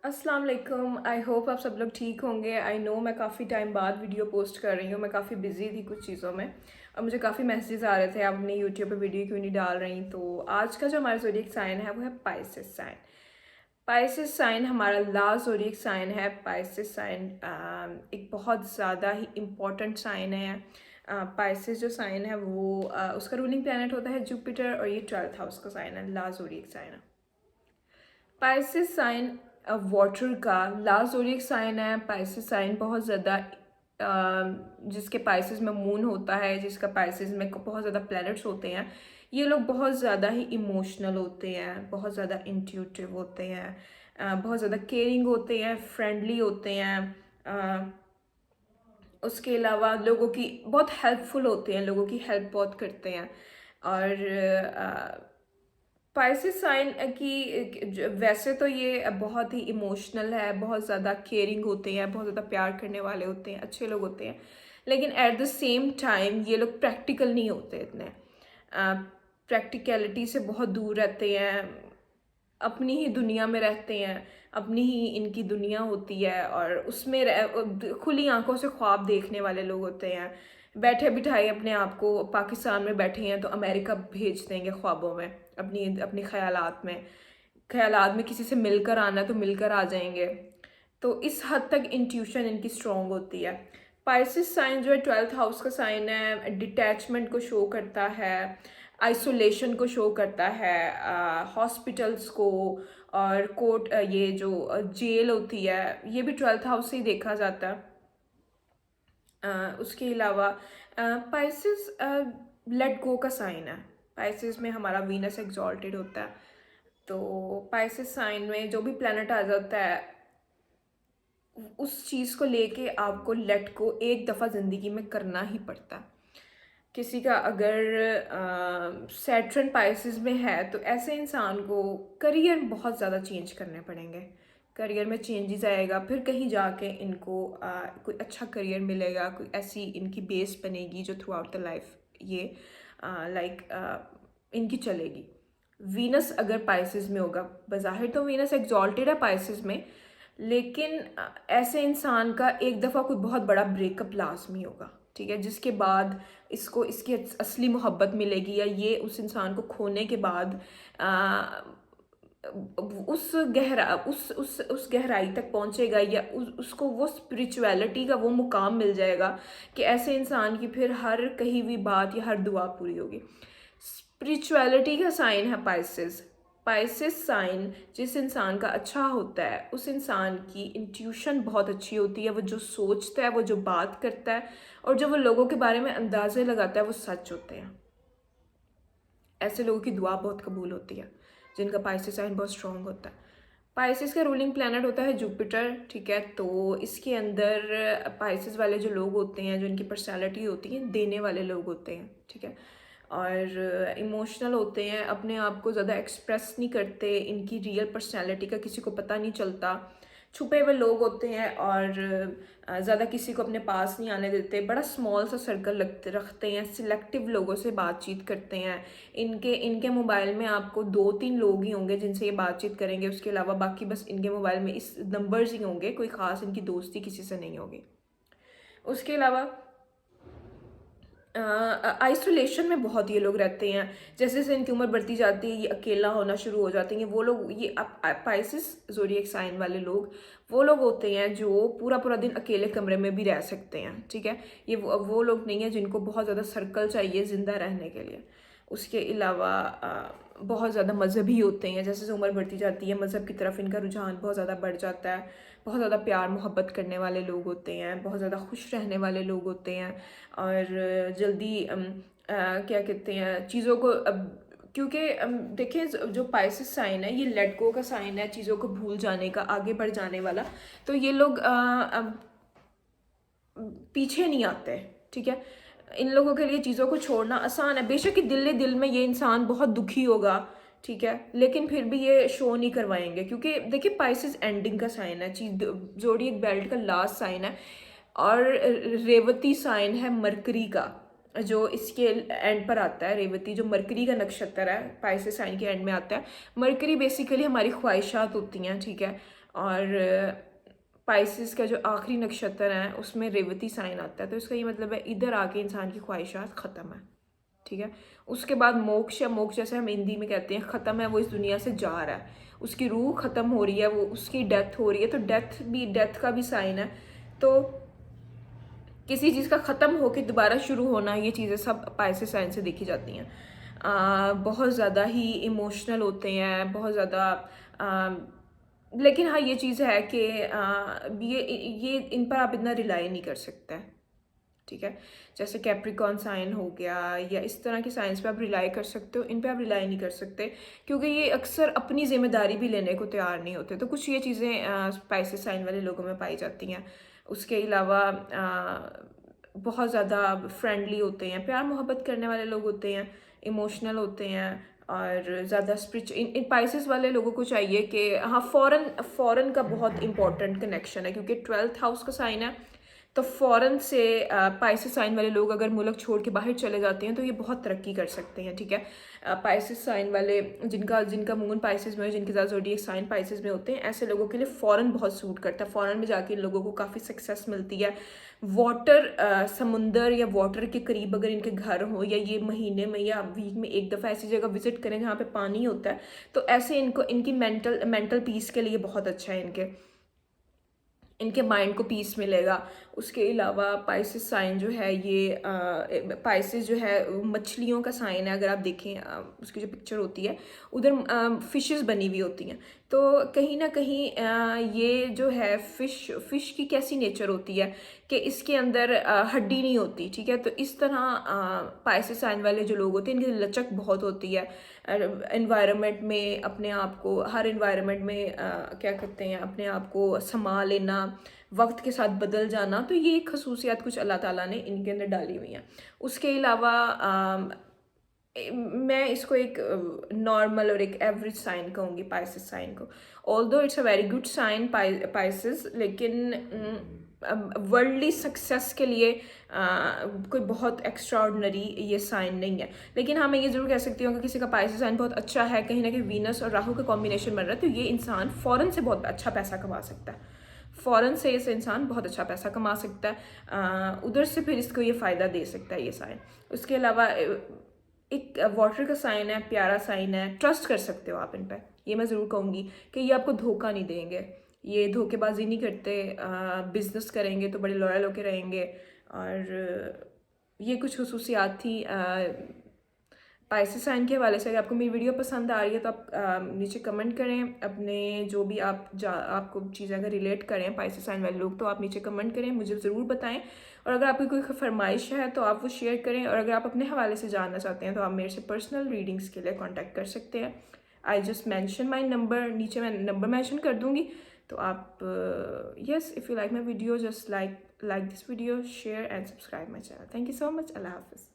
अस्सलाम वालेकुम। I hope आप सब लोग ठीक होंगे। आई नो मैं काफ़ी टाइम बाद वीडियो पोस्ट कर रही हूँ। मैं काफ़ी बिज़ी थी कुछ चीज़ों में और मुझे काफ़ी मैसेजेस आ रहे थे आप अपनी यूट्यूब पे वीडियो क्यों नहीं डाल रही। तो आज का जो हमारा ज़ोडिएक साइन है वो है पाइसेस साइन। पाइसेस साइन हमारा लास्ट ज़ोडिएक साइन है। पाइसेस साइन एक बहुत ज़्यादा ही इम्पॉर्टेंट साइन है। पाइसेस जो साइन है वो उसका रूलिंग प्लैनेट होता है जुपिटर और ये 12th हाउस का साइन है, लास्ट ज़ोडिएक साइन है। पाइसेस साइन वाटर का लास्ट ज़ोडिएक साइन है। पाइसेस साइन बहुत ज़्यादा जिसके पाइसेस में मून होता है, जिसका पाइसेस में बहुत ज़्यादा प्लैनेट्स होते हैं, ये लोग बहुत ज़्यादा ही इमोशनल होते हैं, बहुत ज़्यादा इंट्यूटिव होते हैं, बहुत ज़्यादा केयरिंग होते हैं, फ्रेंडली होते हैं। उसके अलावा लोगों की बहुत हेल्पफुल होते हैं, लोगों की हेल्प बहुत करते हैं। और पाइसेस साइन की वैसे तो ये बहुत ही इमोशनल है, बहुत ज़्यादा केयरिंग होते हैं, बहुत ज़्यादा प्यार करने वाले होते हैं, अच्छे लोग होते हैं। लेकिन एट द सेम टाइम ये लोग प्रैक्टिकल नहीं होते इतने, प्रैक्टिकलिटी से बहुत दूर रहते हैं, अपनी ही दुनिया में रहते हैं, अपनी ही इनकी दुनिया होती है और उसमें खुली आंखों से ख्वाब देखने वाले लोग होते हैं। बैठे बिठाए अपने आप को पाकिस्तान में बैठे हैं तो अमेरिका भेज देंगे ख्वाबों में, अपनी अपनी ख्यालात में किसी से मिलकर आना है तो मिलकर आ जाएंगे। तो इस हद तक इंट्यूशन इनकी स्ट्रॉन्ग होती है। पाइसिस साइन जो है 12th हाउस का साइन है, डिटैचमेंट को शो करता है, आइसोलेशन को शो करता है, हॉस्पिटल्स को और कोर्ट, ये जो जेल होती है ये भी 12th हाउस से ही देखा जाता है। उसके अलावा पाइसिस लेट गो का साइन है। पाइसिस में हमारा वीनस एग्जॉल्टेड होता है, तो पाइसिस साइन में जो भी प्लैनेट आ जाता है उस चीज़ को लेके आपको लेट को एक दफ़ा ज़िंदगी में करना ही पड़ता है। किसी का अगर सैटर्न पाइसेस में है तो ऐसे इंसान को करियर बहुत ज़्यादा चेंज करने पड़ेंगे, करियर में चेंजेस आएगा, फिर कहीं जाके इनको कोई अच्छा करियर मिलेगा, कोई ऐसी इनकी बेस बनेगी जो थ्रू आउट द लाइफ ये लाइक इनकी चलेगी। वीनस अगर पाइसेस में होगा, बज़ाहिर तो वीनस एग्जॉल्टेड है पाइसेस में, लेकिन ऐसे इंसान का एक दफ़ा कोई बहुत बड़ा ब्रेकअप लाजमी होगा, ठीक है, जिसके बाद इसको इसकी असली मोहब्बत मिलेगी या ये उस इंसान को खोने के बाद आ, उस गहराई तक पहुंचेगा या उसको वो स्पिरिचुअलिटी का वो मुकाम मिल जाएगा कि ऐसे इंसान की फिर हर कही हुई बात या हर दुआ पूरी होगी। स्पिरिचुअलिटी का साइन है पाइसेस। पाइसेस साइन जिस इंसान का अच्छा होता है उस इंसान की इंट्यूशन बहुत अच्छी होती है, वो जो सोचता है, वो जो बात करता है और जो वो लोगों के बारे में अंदाजे लगाता है वो सच होते हैं। ऐसे लोगों की दुआ बहुत कबूल होती है जिनका पाइसेस साइन बहुत स्ट्रॉन्ग होता है। पाइसेस का रूलिंग प्लैनेट होता है जुपिटर, ठीक है। तो इसके अंदर पाइसेस वाले जो लोग होते हैं, जो इनकी पर्सनालिटी होती है, देने वाले लोग होते हैं, ठीक है, और इमोशनल होते हैं, अपने आप को ज़्यादा एक्सप्रेस नहीं करते, इनकी रियल पर्सनालिटी का किसी को पता नहीं चलता, छुपे हुए लोग होते हैं और ज़्यादा किसी को अपने पास नहीं आने देते, बड़ा स्मॉल सा सर्कल रखते हैं, सिलेक्टिव लोगों से बातचीत करते हैं। इनके इनके मोबाइल में आपको 2-3 लोग ही होंगे जिनसे ये बातचीत करेंगे, उसके अलावा बाकी बस इनके मोबाइल में इस नंबर्स ही होंगे, कोई ख़ास इनकी दोस्ती किसी से नहीं होगी। उसके अलावा आइसोलेशन में बहुत ये लोग रहते हैं, जैसे जैसे इनकी उम्र बढ़ती जाती है ये अकेला होना शुरू हो जाते हैं। वो लोग ये पाइसिस ज़ोडिएक साइन वाले लोग वो लोग होते हैं जो पूरा पूरा दिन अकेले कमरे में भी रह सकते हैं, ठीक है। ये वो लोग नहीं है जिनको बहुत ज़्यादा सर्कल चाहिए ज़िंदा रहने के लिए। उसके अलावा बहुत ज़्यादा मजहबी होते हैं, जैसे जैसे उम्र बढ़ती जाती है मज़हब की तरफ इनका रुझान बहुत ज़्यादा बढ़ जाता है। बहुत ज़्यादा प्यार मोहब्बत करने वाले लोग होते हैं, बहुत ज़्यादा खुश रहने वाले लोग होते हैं और जल्दी क्या कहते हैं चीज़ों को क्योंकि देखिए जो पाइसेस साइन है ये लेट गो का साइन है, चीज़ों को भूल जाने का, आगे बढ़ जाने वाला। तो ये लोग पीछे नहीं आते, ठीक है। इन लोगों के लिए चीज़ों को छोड़ना आसान है, बेशक कि दिल में ये इंसान बहुत दुखी होगा, ठीक है, लेकिन फिर भी ये शो नहीं करवाएंगे क्योंकि देखिए पाइसेस एंडिंग का साइन है, चीज जोडिएक बेल्ट का लास्ट साइन है और रेवती साइन है मरकरी का, जो इसके एंड पर आता है। रेवती जो मरकरी का नक्षत्र है पाइसेस साइन के एंड में आता है। मरकरी बेसिकली हमारी ख्वाहिशात होती हैं, ठीक है, और पाइसेस का जो आखिरी नक्षत्र है उसमें रेवती साइन आता है, तो इसका ये मतलब है इधर आके इंसान की ख्वाहिशात ख़त्म है, ठीक है। उसके बाद मोक्ष, या मोक्ष जैसे हम हिंदी में कहते हैं ख़त्म है, वो इस दुनिया से जा रहा है, उसकी रूह ख़त्म हो रही है, वो उसकी डेथ हो रही है, तो डेथ का भी साइन है। तो किसी चीज़ का ख़त्म होकर दोबारा शुरू होना, ये चीज़ें सब पाइसेस साइन से देखी जाती हैं। बहुत ज़्यादा ही इमोशनल होते हैं, बहुत ज़्यादा, लेकिन हाँ ये चीज़ है कि ये इन पर आप इतना रिलाई नहीं कर सकते, ठीक है। जैसे कैप्रिकॉन साइन हो गया या इस तरह के साइंस पे आप रिलाई कर सकते हो, इन पे आप रिलाई नहीं कर सकते क्योंकि ये अक्सर अपनी जिम्मेदारी भी लेने को तैयार नहीं होते। तो कुछ ये चीज़ें स्पाइसेस साइन वाले लोगों में पाई जाती हैं। उसके अलावा बहुत ज़्यादा फ्रेंडली होते हैं, प्यार मोहब्बत करने वाले लोग होते हैं, इमोशनल होते हैं और ज़्यादा इन पाइसेस वाले लोगों को चाहिए कि हाँ फॉरेन का बहुत इंपॉर्टेंट कनेक्शन है क्योंकि 12th हाउस का साइन है। तो फॉरेन से पाइसेस साइन वाले लोग अगर मुल्क छोड़ के बाहर चले जाते हैं तो ये बहुत तरक्की कर सकते हैं, ठीक है। पाइसेस साइन वाले जिनका मून पाइसेस में, जिनके साथ ज़ोडिएक साइन पाइसेस में होते हैं, ऐसे लोगों के लिए फॉरेन बहुत सूट करता है। फॉरेन में जाके इन लोगों को काफ़ी सक्सेस मिलती है। समुंदर या वाटर के करीब अगर इनके घर हो, या ये महीने में या वीक में एक दफ़ा ऐसी जगह विजिट करें जहाँ पे पानी होता है, तो ऐसे इनकी मेंटल पीस के लिए बहुत अच्छा है, इनके माइंड को पीस मिलेगा। उसके अलावा पाइसेस साइन जो है, ये पाइसेस जो है मछलियों का साइन है। अगर आप देखें उसकी जो पिक्चर होती है उधर फिशेस बनी हुई होती हैं, तो कहीं ना कहीं ये जो है फिश की कैसी नेचर होती है कि इसके अंदर हड्डी नहीं होती, ठीक है। तो इस तरह पाइसेस साइन वाले जो लोग होते हैं इनकी लचक बहुत होती है। एनवायरनमेंट में अपने आप को, हर एनवायरनमेंट में क्या कहते हैं, अपने आप को संभाल लेना, वक्त के साथ बदल जाना, तो ये खसूसियात कुछ अल्लाह ताला ने इनके अंदर डाली हुई हैं। उसके अलावा मैं इसको एक नॉर्मल और एक एवरेज साइन कहूँगी पाइसेस साइन को। Although it's a very good sign Pisces, लेकिन वर्ल्डली सक्सेस के लिए कोई बहुत एक्स्ट्राऑर्डिनरी ये साइन नहीं है। लेकिन हाँ मैं ये ज़रूर कह सकती हूँ कि किसी का पाइसेस साइन बहुत अच्छा है, कहीं ना कहीं वीनस और राहु का कॉम्बिनेशन बन रहा है, तो ये इंसान फ़ौरन से बहुत अच्छा पैसा कमा सकता है। फ़ौरन से इस इंसान बहुत अच्छा पैसा कमा सकता है, उधर से फिर इसको ये फ़ायदा दे सकता है ये साइन। उसके अलावा एक वाटर का साइन है, प्यारा साइन है, ट्रस्ट कर सकते हो आप इन पर। ये मैं ज़रूर कहूँगी कि ये आपको धोखा नहीं देंगे, ये धोखेबाजी नहीं करते, बिजनेस करेंगे तो बड़े लॉयल होके रहेंगे। और ये कुछ खसूसियात थी पाइसेस साइन के हवाले से। अगर आपको मेरी वीडियो पसंद आ रही है तो आप नीचे कमेंट करें अपने जो भी आपको चीज़ें अगर रिलेट करें पाइसेस साइन वाले लोग, तो आप नीचे कमेंट करें, मुझे ज़रूर बताएं। और अगर आपकी कोई फरमाइश है तो आप वो शेयर करें, और अगर आप अपने हवाले से जानना चाहते हैं तो आप मेरे से पर्सनल रीडिंग्स के लिए कॉन्टैक्ट कर सकते हैं। I just mention my number, नीचे मैं नंबर मैंशन कर दूँगी, तो आप yes if you like my video just like this video, share and subscribe my channel. Thank you so much. अल्लाह हाफिज़।